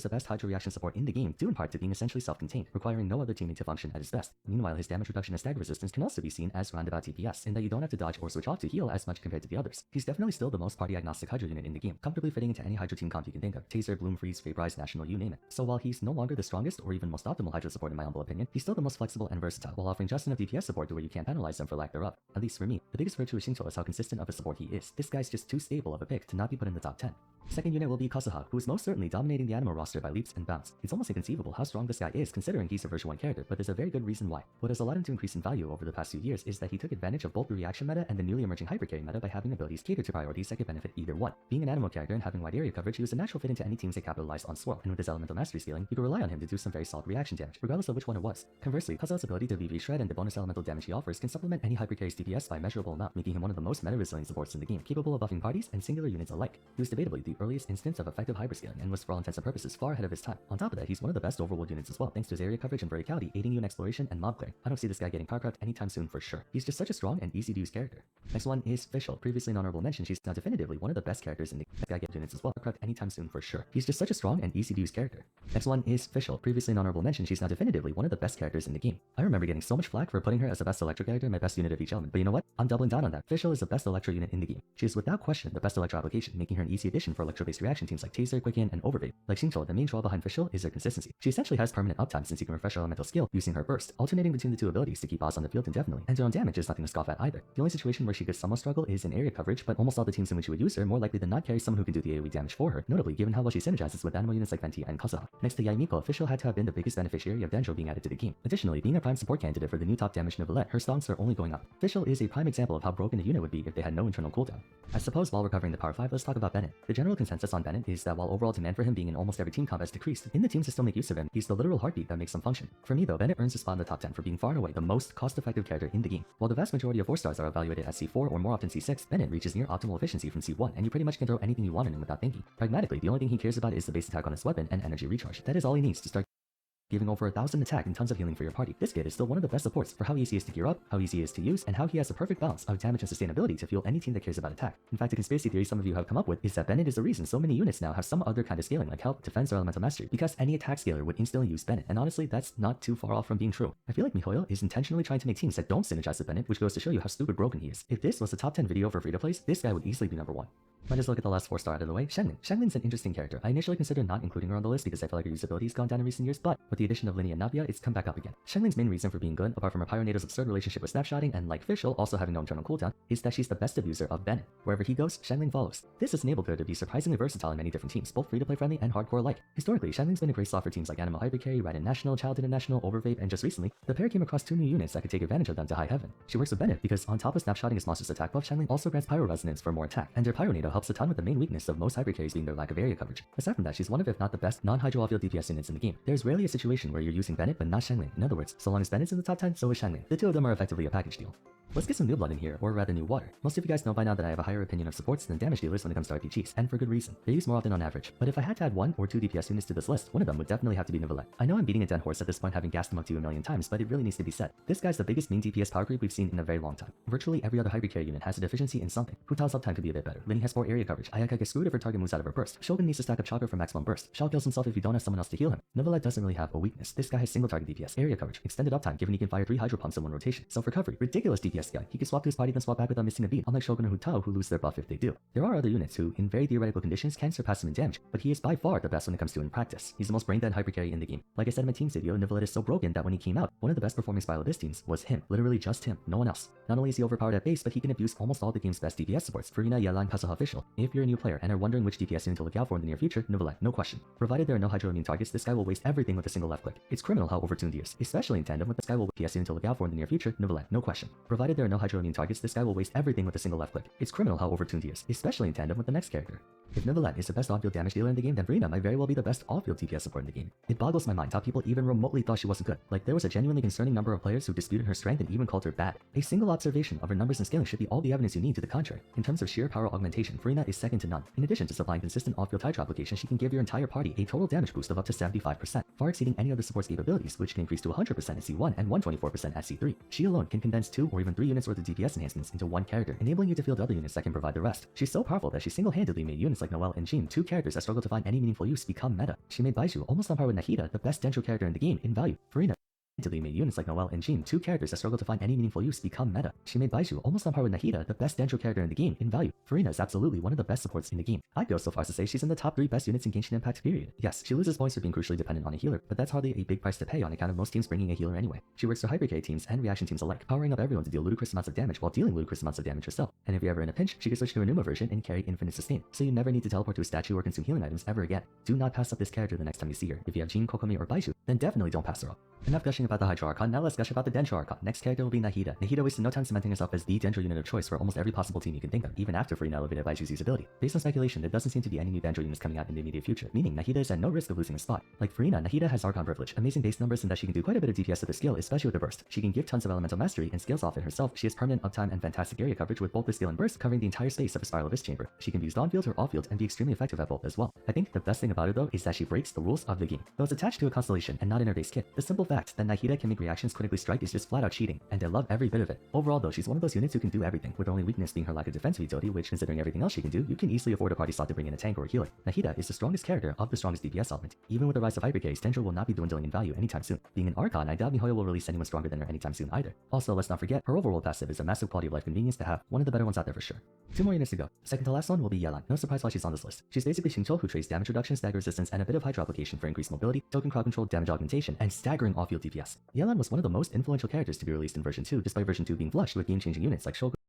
the best hydro reaction support in the game, due in part to being essentially self-contained, requiring no other teammate to function at his best. Meanwhile, his damage reduction and stagger resistance can also be seen as roundabout DPS, in that you don't have to dodge or switch off to heal as much compared to the others. He's definitely still the most party-agnostic hydro unit in the game, comfortably fitting into any hydro team comp you can think of. Taser, Bloom Freeze, Vaporize, National, you name it. So while he's no longer the strongest or even most optimal hydro support in my humble opinion, he's still the most flexible and versatile, while offering just enough DPS support to where you can't penalize them for lack thereof. At least for me, the biggest virtue of Xingqiu is how consistent of a support he is. This guy's just too stable of a pick to not be put in the top 10. Second unit will be Kazuha, who is most certainly dominating the Animo roster by leaps and bounds. It's almost inconceivable how strong this guy is considering he's a version 1 character, but there's a very good reason why. What has allowed him to increase in value over the past few years is that he took advantage of both the reaction meta and the newly emerging hypercarry meta by having abilities catered to priorities that could benefit either one. Being an Animo character and having wide area coverage, he was a natural fit into any teams that capitalized on Swirl, and with his elemental mastery scaling, you could rely on him to do some very solid reaction damage, regardless of which one it was. Conversely, Kazuha's ability to VV Shred and the bonus elemental damage he offers can supplement any hypercarry's DPS by a measurable amount, making him one of the most meta-resilient supports in the game, capable of buffing parties and singular units alike. He was debatably the earliest instance of effective hyperscaling and was for all intents and purposes far ahead of his time. On top of that, he's one of the best overworld units as well, thanks to his area coverage and verticality aiding you in exploration and mob clearing. I don't see this guy getting powercraft anytime soon for sure. He's just such a strong and easy to use character. Next one is Fischl. Previously an honorable mention, she's now definitively one of the best characters in the game. This guy gets units as well, powercraft anytime soon for sure. He's just such a strong and easy to use character. Next one is Fischl. Previously an honorable mention, she's now definitively one of the best characters in the game. I remember getting so much flack for putting her as the best electro character, my best unit of each element, but you know what? I'm doubling down on that. Fischl is the best electro unit in the game. She is without question the best electro application, making her an easy addition for electro-based reaction teams like Taser, Quicken, and Overvape. Like Xingqiu, the main draw behind Fischl is her consistency. She essentially has permanent uptime since you can refresh her elemental skill using her burst, alternating between the two abilities to keep boss on the field indefinitely, and her own damage is nothing to scoff at either. The only situation where she could somewhat struggle is in area coverage, but almost all the teams in which you would use her more likely than not carry someone who can do the AoE damage for her, notably given how well she synergizes with Animo units like Venti and Kazuha. Next to Yaimiko, Fischl had to have been the biggest beneficiary of Dendro being added to the game. Additionally, being a prime support candidate for the new top damage Neuvillette, her stonks are only going up. Fischl is a prime example of how broken a unit would be if they had no internal cooldown. I suppose while we're covering the Power 5, let's talk about Bennett. The general consensus on Bennett is that while overall demand for him being in almost every team comp has decreased, in the teams that still make use of him, he's the literal heartbeat that makes him function. For me though, Bennett earns a spot in the top 10 for being far and away the most cost-effective character in the game. While the vast majority of 4 stars are evaluated as C4 or more often C6, Bennett reaches near optimal efficiency from C1, and you pretty much can throw anything you want in him without thinking. Pragmatically, the only thing he cares about is the base attack on his weapon and energy recharge. That is all he needs to start giving over 1,000 attack and tons of healing for your party. This kid is still one of the best supports for how easy he is to gear up, how easy he is to use, and how he has a perfect balance of damage and sustainability to fuel any team that cares about attack. In fact, the conspiracy theory some of you have come up with is that Bennett is the reason so many units now have some other kind of scaling like health, defense, or elemental mastery, because any attack scaler would instantly use Bennett, and honestly, that's not too far off from being true. I feel like miHoYo is intentionally trying to make teams that don't synergize with Bennett, which goes to show you how stupid broken he is. If this was a top 10 video for free-to-plays, this guy would easily be number 1. Might as well get the last 4 star out of the way. Xiangling. Xiangling's an interesting character. I initially considered not including her on the list because I feel like her usability has gone down in recent years, but with the addition of Linny and Navia, it's come back up again. Xiangling's main reason for being good, apart from her Pyronato's absurd relationship with snapshotting and like Fischl also having no internal cooldown, is that she's the best abuser of Bennett. Wherever he goes, Xiangling follows. This has enabled her to be surprisingly versatile in many different teams, both free-to-play friendly and hardcore alike. Historically, Xiangling's been a great slot for teams like Animo Hypercarry, Raiden National, Child International, Overvape, and just recently, the pair came across 2 new units that could take advantage of them to high heaven. She works with Bennett because on top of snapshotting his monster's attack buff, Xiangling also grants Pyro Resonance for more attack, and her Pyronato helps a ton with the main weakness of most hypercarries being their lack of area coverage. Aside from that, she's one of if not the best non-hydro all-field DPS units in the game. There's rarely a situation where you're using Bennett but not Xiangling. In other words, so long as Bennett's in the top 10, so is Xiangling. The two of them are effectively a package deal. Let's get some new blood in here, or rather new water. Most of you guys know by now that I have a higher opinion of supports than damage dealers when it comes to RPGs, and for good reason. They're used more often on average. But if I had to add 1 or 2 DPS units to this list, one of them would definitely have to be Neuvillette. I know I'm beating a dead horse at this point, having gassed him up to you a million times, but it really needs to be said. This guy's the biggest main DPS power creep we've seen in a very long time. Virtually every other hypercarry unit has a deficiency in something. Hu Tao's uptime could be a bit better. Linny has 4 area coverage. Ayaka gets screwed if her target moves out of her burst. Shogun needs to stack up chakra for maximum burst. Shao kills himself if you don't have someone else to heal him. Neuvillette doesn't really have a weakness. This guy has single target DPS, area coverage, extended uptime given he can fire 3 hydro pumps in one rotation. Self-recovery, ridiculous DPS guy. He can swap to his party then swap back without missing a beat, unlike Shogun or Hu Tao who lose their buff if they do. There are other units who, in very theoretical conditions, can surpass him in damage, but he is by far the best when it comes to in practice. He's the most brain-dead hypercarry in the game. Like I said in my team's video, Neuvillette is so broken that when he came out, one of the best performing Spylobists was him. Literally just him, no one else. Not only is he overpowered at base, but he can abuse almost all the game's best DPS supports, Furina, Yella, and Kazuha Fischl. If you're a new player and are wondering which DPS unit to look out for in the near future, Neuvillette, no question. Provided there are no hydro immune targets, this guy will waste everything with a single left click. It's criminal how overtuned he is, especially in tandem with this guy will DPS unit to look out for in the near future, Neuvillette, no question. Provided there are no hydro immune targets, this guy will waste everything with a single left click. It's criminal how overtuned he is, especially in tandem with the next character. If Neuvillette is the best on-field damage dealer in the game, then Furina might very well be the best off-field DPS support in the game. It boggles my mind how people even remotely thought she wasn't good. Like, there was a genuinely concerning number of players who disputed her strength and even called her bad. A single observation of her numbers and scaling should be all the evidence you need to the contrary. In terms of sheer power augmentation, Farina is second to none. In addition to supplying consistent off-field Hydro application, she can give your entire party a total damage boost of up to 75%, far exceeding any other support's capabilities, which can increase to 100% at C1 and 124% at C3. She alone can condense 2 or even 3 units worth of DPS enhancements into one character, enabling you to field other units that can provide the rest. She's so powerful that she single-handedly made units like Noelle and Jean, 2 characters that struggle to find any meaningful use, become meta. She made Baizhu almost on par with Nahida, the best Dendro character in the game, in value. Farina made units like Noelle and Jean, 2 characters that struggle to find any meaningful use, become meta. She made Baizhu almost on par with Nahida, the best Dendro character in the game, in value. Farina is absolutely one of the best supports in the game. I'd go so far as to say she's in the top 3 best units in Genshin Impact period. Yes, she loses points for being crucially dependent on a healer, but that's hardly a big price to pay on account of most teams bringing a healer anyway. She works for hyper carry teams and reaction teams alike, powering up everyone to deal ludicrous amounts of damage while dealing ludicrous amounts of damage herself. And if you're ever in a pinch, she can switch to a Numa version and carry infinite sustain, so you never need to teleport to a statue or consume healing items ever again. Do not pass up this character the next time you see her. If you have Jean, Kokomi, or Baizhu, then definitely don't pass her up. Enough gushing about the Hydro Archon, now let's gush about the Dendro Archon. Next character will be Nahida. Nahida wasted no time cementing herself as the Dendro unit of choice for almost every possible team you can think of, even after Farina elevated Baiju's usability. Based on speculation, there doesn't seem to be any new Dendro units coming out in the immediate future, meaning Nahida is at no risk of losing a spot. Like Farina, Nahida has Archon privilege, amazing base numbers, and that she can do quite a bit of DPS with her skill, especially with her burst. She can give tons of elemental mastery and scales off it herself. She has permanent uptime and fantastic area coverage with both the skill and burst, covering the entire space of a Spiral Abyss chamber. She can be used on-field or off-field and be extremely effective at both as well. I think the best thing about her though is that she breaks the rules of the game. Though it's attached to a constellation and not in her base kit, the simple fact that Nahida can make reactions critically strike is just flat out cheating, and I love every bit of it. Overall though, she's one of those units who can do everything, with her only weakness being her lack of defensive utility, which considering everything else she can do, you can easily afford a party slot to bring in a tank or a healer. Nahida is the strongest character of the strongest DPS element. Even with the rise of hyper carries, Dendro will not be dwindling in value anytime soon. Being an Archon, I doubt miHoYo will release anyone stronger than her anytime soon either. Also, let's not forget, her overworld passive is a massive quality of life convenience to have, one of the better ones out there for sure. 2 more units to go. Second to last one will be Yelan. No surprise why she's on this list. She's basically Xingqiu who trades damage reduction, stagger resistance, and a bit of Hydro application for increased mobility, token crowd control, damage augmentation, and staggering off-field DPS. Yelan was one of the most influential characters to be released in version 2, despite version 2 being flushed with game-changing units like Shogun